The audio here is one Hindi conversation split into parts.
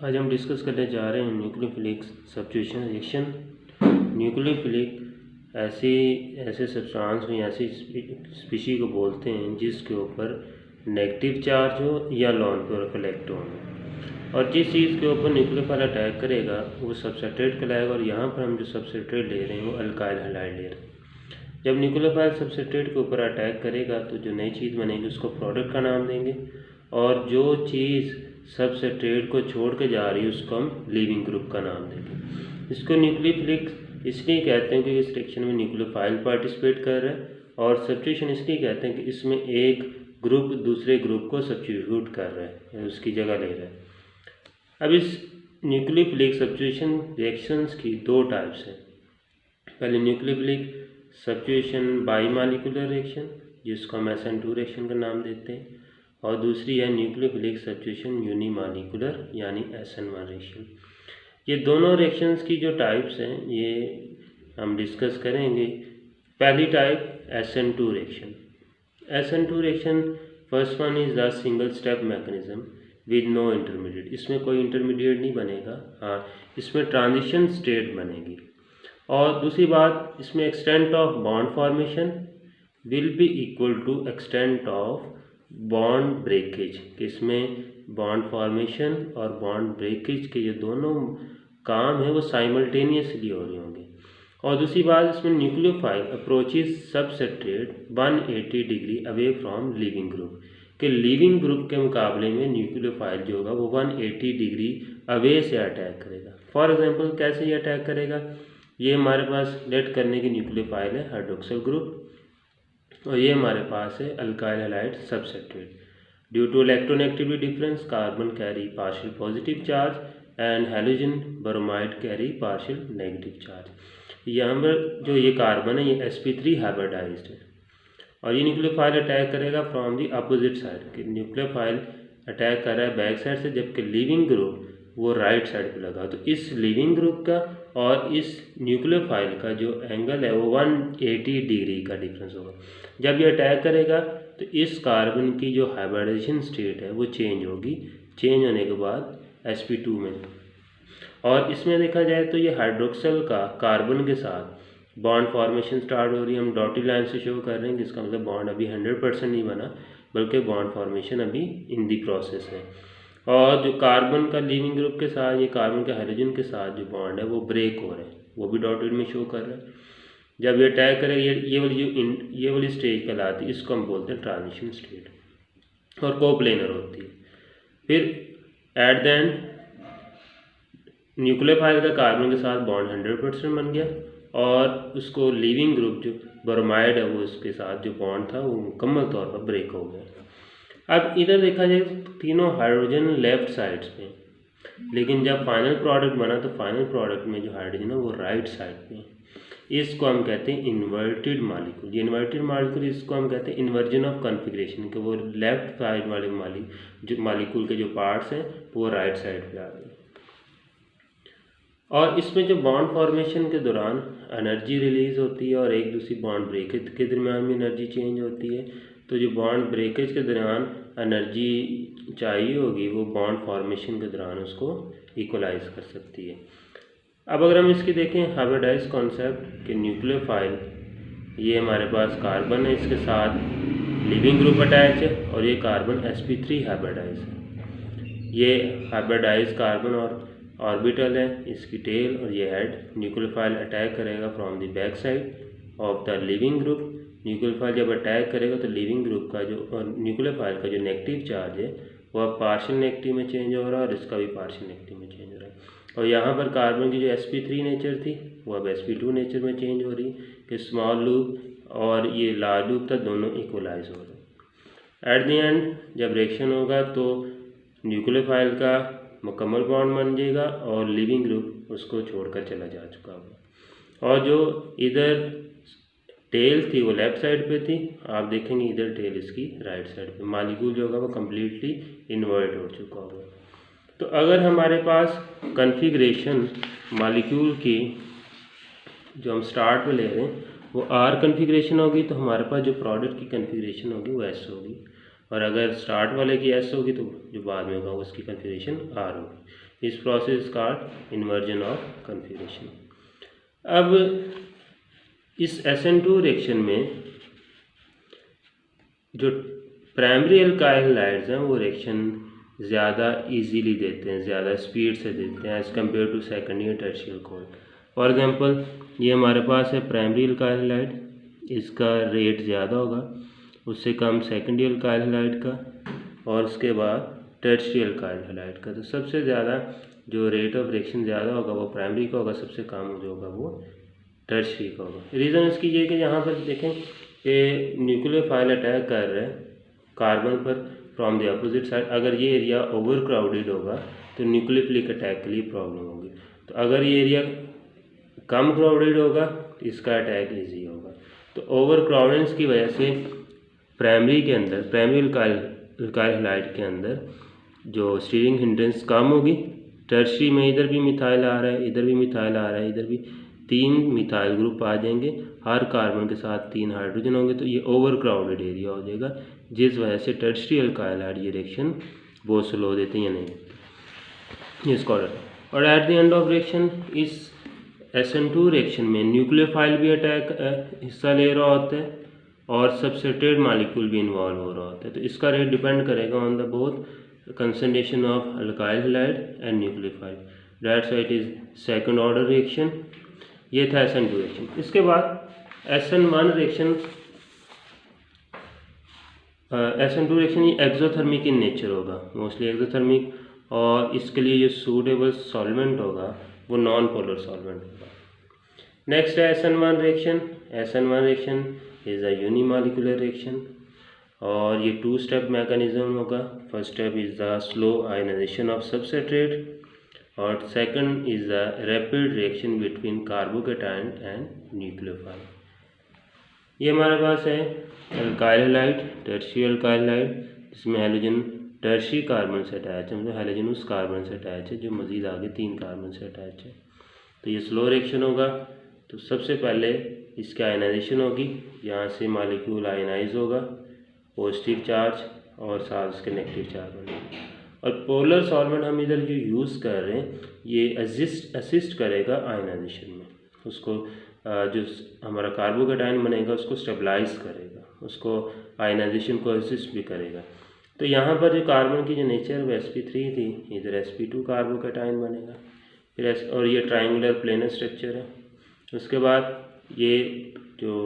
आज हम डिस्कस करने जा रहे हैं न्यूक्लियोफिलिक सब्स्टिट्यूशन रिएक्शन। न्यूक्लियोफिलिक ऐसे सब्सटेंस में ऐसी स्पीशी को बोलते हैं जिसके ऊपर नेगेटिव चार्ज हो या लॉन पेयर ऑफ इलेक्ट्रॉन हो, और जिस चीज़ के ऊपर न्यूक्लियोफाइल अटैक करेगा वो सबस्ट्रेट कहलाएगा। और यहाँ पर हम जो सबस्ट्रेट ले रहे हैं वो अल्काइल हैलाइड ले रहे हैं। जब न्यूक्लियोफाइल सबस्ट्रेट के ऊपर अटैक करेगा तो जो नई चीज़ बनेगी उसको प्रोडक्ट का नाम देंगे, और जो चीज़ सबस्ट्रेट को छोड़ के जा रही है उसको हम लीविंग ग्रुप का नाम देंगे। इसको न्यूक्लियोफिलिक इसलिए कहते हैं कि इस रिएक्शन में न्यूक्लियोफाइल पार्टिसिपेट कर रहा है, और सब्स्टिट्यूशन इसलिए कहते हैं कि इसमें एक ग्रुप दूसरे ग्रुप को सब्स्टिट्यूट कर रहा है, उसकी जगह ले रहा है। अब इस न्यूक्लियोफिलिक सब्स्टिट्यूशन रिएक्शंस की दो टाइप्स हैं। पहले न्यूक्लियोफिलिक सब्स्टिट्यूशन बाईमॉलिक्यूलर रिएक्शन जिसको हम SN2 रिएक्शन का नाम देते हैं, और दूसरी है न्यूक्लियोफिलिक सब्स्टिट्यूशन यूनिमॉलिक्यूलर यानी SN1 रिएक्शन। ये दोनों रिएक्शंस की जो टाइप्स हैं ये हम डिस्कस करेंगे। पहली type SN2 reaction. SN2 reaction first one is the single step mechanism with no intermediate. इसमें कोई इंटरमीडिएट नहीं बनेगा, हाँ इसमें ट्रांजिशन स्टेट बनेगी। और दूसरी बात, इसमें extent of bond formation will be equal to extent of bond breakage, कि इसमें बॉन्ड फॉर्मेशन और बॉन्ड ब्रेकेज के ये दोनों काम है वो साइमल्टेनियसली हो रहे होंगे। और दूसरी बात, इसमें nucleophile approaches substrate 180 degree away from leaving group, कि लीविंग ग्रुप के मुकाबले में न्यूक्लियोफाइल जो होगा वो 180 डिग्री अवे से अटैक करेगा। फॉर एग्जांपल कैसे ये अटैक करेगा, ये हमारे पास लेट करने की न्यूक्लियोफाइल है हाइड्रोक्सिल ग्रुप, और ये हमारे पास है alkyl halide substrate. Due to electronegativity difference carbon carry partial positive charge and halogen bromide carry partial negative charge. यहाँ पर जो ये कार्बन है ये sp3 हाइब्रिडाइज्ड है, और ये न्यूक्लियोफाइल अटैक करेगा फ्रॉम दी अपोजिट साइड, कि न्यूक्लियोफाइल अटैक कर रहा है बैक साइड से, जबकि लीविंग ग्रुप वो राइट साइड पे लगा। तो इस लीविंग ग्रुप का और इस न्यूक्लियोफाइल का जो एंगल है वो 180 डिग्री का डिफरेंस होगा। जब ये अटैक करेगा तो इस कार्बन की जो हाइब्रिडाइजेशन स्टेट है वो चेंज होगी, चेंज होने के बाद sp2 में। और इसमें देखा जाए तो ये हाइड्रोक्सिल का कार्बन के साथ बॉन्ड फॉर्मेशन स्टार्ट हो रही है। हम डॉटेड लाइन से शो कर रहे हैं, जिसका मतलब बॉन्ड अभी 100% नहीं बना, बल्कि बॉन्ड फॉर्मेशन अभी इन दी प्रोसेस है। और जो कार्बन का लीविंग ग्रुप के साथ ये कार्बन के हाइड्रोजन के साथ जो बॉन्ड है वो ब्रेक हो रहा है, वो भी डॉटेड में शो कर रहा है। जब ये अटैक करेगा ये वाली स्टेज कहलाती है, इसको हम बोलते हैं ट्रांजिशन स्टेट, और कोप्लेनर होती है। फिर एट द एंड न्यूक्लियोफाइल का कार्बन के साथ बॉन्ड 100% बन गया, और उसको लीविंग ग्रुप जो ब्रोमाइड है वो उसके साथ जो बॉन्ड था वो मुकम्मल तौर पर ब्रेक हो गया। अब इधर देखा जाए तो तीनों हाइड्रोजन लेफ्ट साइड्स पे, लेकिन जब फाइनल प्रोडक्ट बना तो फाइनल प्रोडक्ट में जो हाइड्रोजन है वो राइट साइड पे। इसको हम कहते हैं इन्वर्टेड मॉलिक्यूल। ये इन्वर्टेड मॉलिक्यूल इसको हम कहते हैं इन्वर्जन ऑफ कॉन्फ़िगरेशन, कि वो लेफ्ट साइड वाले मॉलिक्यूल के जो पार्ट्स हैं वो राइट साइड पे आ गए। और इसमें जो बॉन्ड फॉर्मेशन के दौरान एनर्जी रिलीज़ होती है और एक दूसरी बॉन्ड ब्रेकेज के दरमियान भी एनर्जी चेंज होती है। तो जो बॉन्ड ब्रेकेज के दौरान एनर्जी चाहिए होगी वो बॉन्ड फॉर्मेशन के दौरान उसको इक्वलाइज कर सकती है। अब अगर हम इसकी देखें हाइब्रिडाइज कॉन्सेप्ट, कि न्यूक्लियोफाइल ये हमारे पास कार्बन है, इसके साथ लिविंग ग्रुप अटैच है, और ये कार्बन sp3 हाइब्रिडाइज है। ये हाइब्रिडाइज कार्बन और ऑर्बिटल है, इसकी टेल और ये हेड। न्यूक्लियोफाइल अटैक करेगा from the back side of the leaving group. Nucleophile जब अटैक करेगा तो लिविंग ग्रुप का जो और न्यूक्लियोफाइल का जो नेगेटिव चार्ज है वो अब पार्शियल नेगेटिव में चेंज हो रहा है, और इसका भी पार्शियल नेगेटिव में चेंज हो रहा है। और यहाँ पर कार्बन की जो sp3 नेचर थी वो अब sp2 नेचर में चेंज हो रही है, कि स्मॉल लूप और ये लार्ज लूप तक दोनों इक्वलाइज हो रहे हैं। एट द एंड जब रिएक्शन होगा तो न्यूक्लियोफाइल का मुकम्मल बॉन्ड बन जाएगा और लिविंग ग्रुप उसको छोड़कर चला जा चुका होगा। और जो इधर टेल थी वो लेफ्ट साइड पे थी, आप देखेंगे इधर टेल इसकी राइट साइड पे। मॉलिक्यूल जो होगा वो कम्प्लीटली इन्वर्ट हो चुका होगा। तो अगर हमारे पास कॉन्फ़िगरेशन मॉलिक्यूल की जो हम स्टार्ट में ले रहे हैं वो R कॉन्फ़िगरेशन होगी, तो हमारे पास जो प्रोडक्ट की कॉन्फ़िगरेशन होगी वो S होगी। और अगर स्टार्ट वाले की S होगी तो जो बाद में होगा उसकी कॉन्फ़िगरेशन R होगी। इस process called inversion of configuration. अब इस SN2 रिएक्शन में जो प्राइमरी अल्काइल हैलाइड्स हैं वो रिएक्शन ज़्यादा इजीली देते हैं, ज़्यादा स्पीड से देते हैं एज़ कम्पेयर टू सेकेंडरी और टर्शियल अल्कोहल। फॉर एग्जांपल ये हमारे पास है प्राइमरी अल्काइल हैलाइड, इसका रेट ज़्यादा होगा, उससे कम सेकेंडरी अल्काइल हैलाइड का, और उसके बाद टर्शियल अल्काइल हैलाइड का। तो सबसे ज़्यादा जो रेट ऑफ रिएक्शन ज़्यादा होगा वो प्राइमरी का होगा, सबसे कम जो होगा वो टर्शियरी का होगा। रीज़न इसकी ये कि यहाँ पर देखें कि न्यूक्लियोफाइल अटैक कर रहे हैं कार्बन पर फ्रॉम द अपोजिट साइड। अगर ये एरिया ओवर क्राउडेड होगा तो न्यूक्लियोफिलिक अटैक के लिए प्रॉब्लम होगी। तो अगर ये एरिया कम क्राउडेड होगा तो इसका अटैक ईजी होगा। तो ओवर क्राउडेंस की वजह से प्राइमरी के अंदर, प्राइमरी अल्काइल हैलाइड के अंदर जो स्टीयरिंग हिंड्रेंस कम होगी। टर्शियरी में इधर भी मिथाइल आ रहा है, इधर भी मिथाइल आ रहा है, इधर भी 3 मिथाइल ग्रुप आ जाएंगे, हर कार्बन के साथ 3 हाइड्रोजन होंगे, तो ये ओवर क्राउडेड एरिया हो जाएगा, जिस वजह से टर्शियरी अल्काइल हैलाइड ये रिएक्शन बहुत स्लो देते हैं या नहीं इसका ऑर्डर। और at the end of reaction इस SN2 रिएक्शन में न्यूक्लियोफाइल भी अटैक हिस्सा ले रहा होता है और सबस्ट्रेटेड मॉलिक्यूल भी इन्वॉल्व हो रहा होता है। तो इसका रेट डिपेंड करेगा on the both concentration of alkyl halide and nucleophile. That's why it is second order reaction. ये था SN2 रिएक्शन। इसके बाद SN1 रिएक्शन, SN2 रिएक्शन ये एक्सोथर्मिक इन नेचर होगा, मोस्टली एक्सोथर्मिक, और इसके लिए जो सूटेबल सॉल्वेंट होगा वो नॉन पोलर सॉल्वेंट होगा। नेक्स्ट है SN1 reaction. SN1 reaction is a unimolecular reaction और ये 2 स्टेप मैकेनिज्म होगा। First step is the slow ionisation of substrate और second is the rapid reaction between carbocation and nucleophile. ये हमारे पास है alkyl halide, tertiary alkyl halide, जिसमें हैलोजन टर्शियरी कार्बन से अटैच है, मतलब हैलोजन उस कार्बन से अटैच है जो मज़ीद आगे 3 कार्बन से अटैच है। तो ये स्लो रिएक्शन होगा। तो सबसे पहले इसकी आयनाइजेशन होगी, यहाँ से मॉलिक्यूल आयनाइज होगा, पॉजिटिव चार्ज और साथ उसके नेगेटिव चार्ज बनेगा। और पोलर सॉल्वेंट हम इधर जो यूज़ कर रहे हैं ये असिस्ट करेगा आयनाइजेशन में, उसको जो हमारा कार्बोकेटायन बनेगा उसको स्टेबलाइज करेगा, उसको आयनाइजेशन को असिस्ट भी करेगा। तो यहाँ पर जो कार्बन की जो नेचर वो sp3 थी, इधर sp2 कार्बोकेटायन बनेगा। फिर और ये ट्रायंगुलर प्लेनर स्ट्रक्चर है। उसके बाद ये जो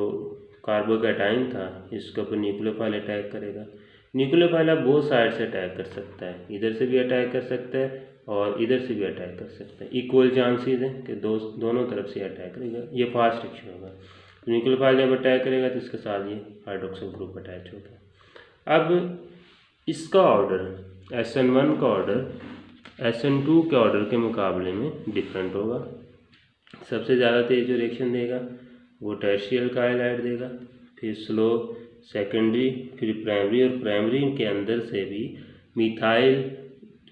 कार्बोकेटायन था इसके ऊपर न्यूक्लियोफाइल अटैक करेगा। न्यूक्लियोफाइल अब बहुत साइड से अटैक कर सकता है, इधर से भी अटैक कर सकता है और इधर से भी अटैक कर सकता है। इक्वल चांसेस हैं कि दोनों तरफ से अटैक करेगा। ये फास्ट रिएक्शन होगा। तो न्यूक्लियोफाइल जब अटैक करेगा तो इसके साथ ये हाइड्रोक्सिल ग्रुप अटैच होगा। अब इसका ऑर्डर SN1 का ऑर्डर SN2 के ऑर्डर के मुकाबले में डिफरेंट होगा। सबसे ज़्यादा तेज जो रिएक्शन देगा वो टर्शियरी अल्काइल हैलाइड देगा, फिर स्लो सेकेंडरी, फिर प्राइमरी, और प्राइमरी के अंदर से भी मिथाइल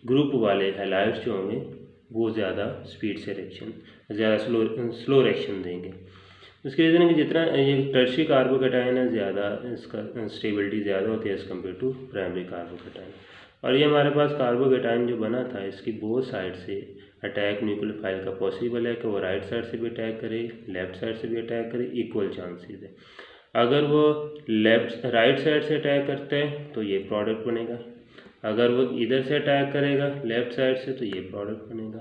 ग्रुप वाले हैलाइड्स जो होंगे वो ज़्यादा स्पीड से रिएक्शन, ज़्यादा स्लो रिएक्शन देंगे। उसके रीज़न है कि जितना ये टर्शियरी कार्बोकेटायन है ज़्यादा इसका स्टेबिलिटी ज़्यादा होती है as compare to primary carbocation. और ये हमारे पास कार्बोकेटायन जो बना था इसकी बोथ साइड से अटैक न्यूक्लियोफाइल का पॉसिबल है कि वो राइट साइड से भी अटैक करे, लेफ़्ट साइड से भी अटैक करे, इक्वल चांसेस है। अगर वो राइट साइड से अटैक करते हैं तो ये प्रोडक्ट बनेगा, अगर वो इधर से अटैक करेगा लेफ़्ट साइड से तो ये प्रोडक्ट बनेगा।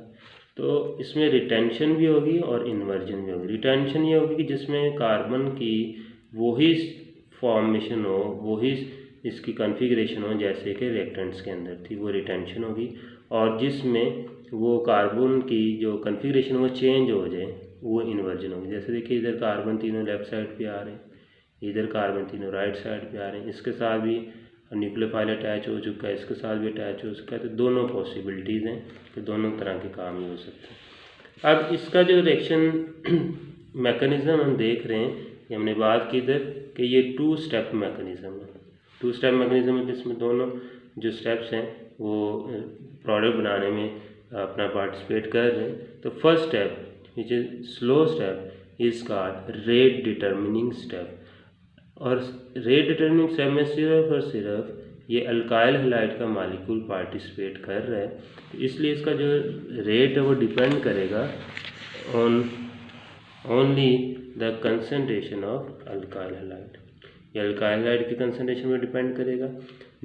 तो इसमें रिटेंशन भी होगी और इन्वर्जन भी होगी। रिटेंशन ये होगी कि जिसमें कार्बन की वही फॉर्मेशन हो, वही इसकी कॉन्फ़िगरेशन हो जैसे कि रिएक्टेंट्स के अंदर थी, वो रिटेंशन होगी। और जिसमें वो कार्बन की जो कॉन्फ़िगरेशन वो चेंज हो जाए वो इन्वर्जन होगी। जैसे देखिए इधर कार्बन तीनों लेफ़्ट साइड पे आ रहे हैं, इधर कार्बन तीनों राइट साइड पे आ रहे हैं, इसके साथ भी न्यूक्लियोफाइल अटैच हो चुका है, इसके साथ भी अटैच हो चुका है। तो दोनों पॉसिबिलिटीज़ हैं कि दोनों तरह के काम ही हो सकते हैं। अब इसका जो रिएक्शन मैकेनिज़्म हम देख रहे हैं कि हमने बात की इधर कि ये 2 स्टेप मैकेनिज़्म है। 2 स्टेप मैकेनिज़्म है जिसमें दोनों जो स्टेप्स हैं वो प्रोडक्ट बनाने में अपना पार्टिसिपेट कर रहे हैं। तो first step which is slow step is called rate determining step. और रेट डिटर्मिनिंग स्टेप में सिर्फ और सिर्फ ये अल्काइल हैलाइड का मॉलिक्यूल पार्टिसिपेट कर रहा है, तो इसलिए इसका जो रेट है वो डिपेंड करेगा on only the concentration of alkyl halide. ये अल्काइल हैलाइड की कंसंट्रेशन में डिपेंड करेगा,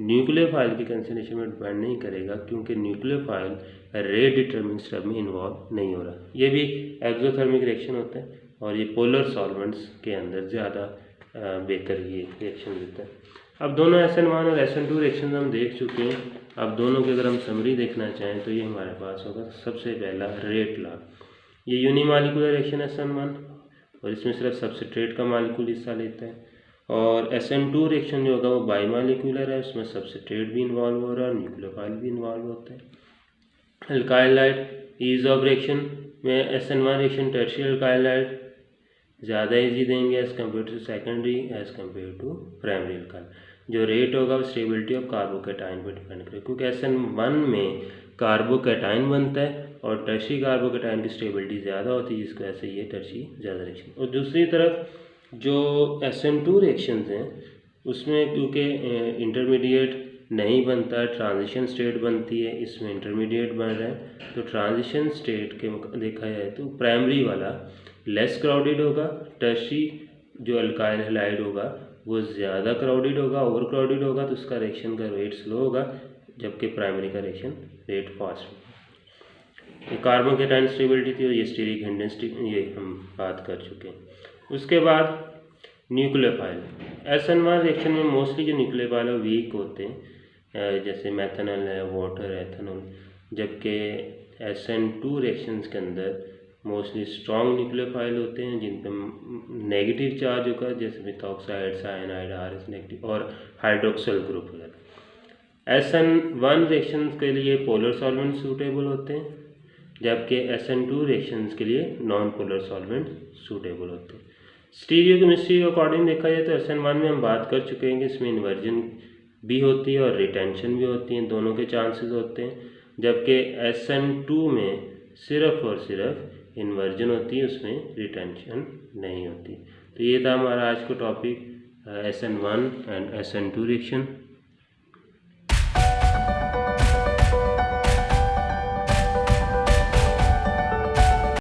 न्यूक्लियोफाइल की कंसंट्रेशन में डिपेंड नहीं करेगा, क्योंकि न्यूक्लियोफाइल रेट डिटरमिनिंग स्टेप में इन्वॉल्व नहीं हो रहा। ये भी एक्सोथर्मिक रिएक्शन होता है और ये पोलर सॉल्वेंट्स के अंदर ज़्यादा बेहतर ये रिएक्शन देता है। अब दोनों SN1 और SN2 रिएक्शन हम देख चुके हैं। अब दोनों की अगर हम समरी देखना चाहें तो ये हमारे पास होगा सबसे पहला रेट लॉ। ये यूनिमॉलिक्यूलर रिएक्शन SN1 और इसमें सिर्फ सबस्ट्रेट का मॉलिक्यूल हिस्सा लेता है, और SN2 रिएक्शन जो होगा वो बाईमॉलिक्यूलर है, उसमें सबस्ट्रेट भी इन्वॉल्व हो रहा है और न्यूक्लियोफाइल भी इन्वॉल्व होता है। Alkyl halide ease of reaction में SN1 reaction tertiary alkyl halide ज़्यादा ईजी देंगे as compare to secondary as compare to primary alkyl. जो रेट होगा वो स्टेबिलिटी ऑफ कार्बोकैटायन पर डिपेंड करेगा, क्योंकि SN1 में कार्बोकैटायन बनता है और टर्शियरी कार्बोकैटायन की स्टेबिलिटी ज़्यादा होती है, जिसकी वजह से ये टर्शियरी ज़्यादा रिएक्शन। और दूसरी तरफ जो SN2 रिएक्शंस हैं उसमें क्योंकि इंटरमीडिएट नहीं बनता, ट्रांजिशन स्टेट बनती है, इसमें इंटरमीडिएट बन रहा है, तो ट्रांजिशन स्टेट के देखा जाए तो प्राइमरी वाला लेस क्राउडेड होगा, टर्शियरी जो अल्काइल हैलाइड होगा वो ज़्यादा क्राउडेड होगा, ओवर क्राउडेड होगा, तो उसका रिएक्शन का रेट स्लो होगा, जबकि प्राइमरी का रिएक्शन रेट फास्ट होगा। ये कार्बोकैटायन स्टेबिलिटी थी और ये स्टीरिक हिंडेंस ये हम बात कर चुके हैं। उसके बाद न्यूक्लियोफाइल SN1 रिएक्शन में मोस्टली जो न्यूक्लियोफाइल है वीक होते हैं, जैसे मेथनॉल है, वाटर, एथेनॉल, जबकि SN2 रिएक्शंस के अंदर मोस्टली स्ट्रॉन्ग न्यूक्लियोफाइल होते हैं जिन पर नेगेटिव चार्ज होगा, जैसे मिथॉक्साइड, साइनाइड, RH नेगेटिव और हाइड्रोक्सिल ग्रुप वगैरह। SN1 रिएक्शंस के लिए पोलर सॉल्वेंट सूटेबल होते हैं, जबकि SN2 रिएक्शंस के लिए नॉन पोलर सॉल्वेंट सूटेबल होते हैं। स्टीरियोकेमिस्ट्री के अकॉर्डिंग देखा जाए तो SN1 में हम बात कर चुके हैं कि इसमें इन्वर्जन भी होती है और रिटेंशन भी होती है, दोनों के चांसेस होते हैं, जबकि SN2 में सिर्फ और सिर्फ इन्वर्जन होती है, उसमें रिटेंशन नहीं होती। तो ये था हमारा आज का topic SN1 and SN2 reaction.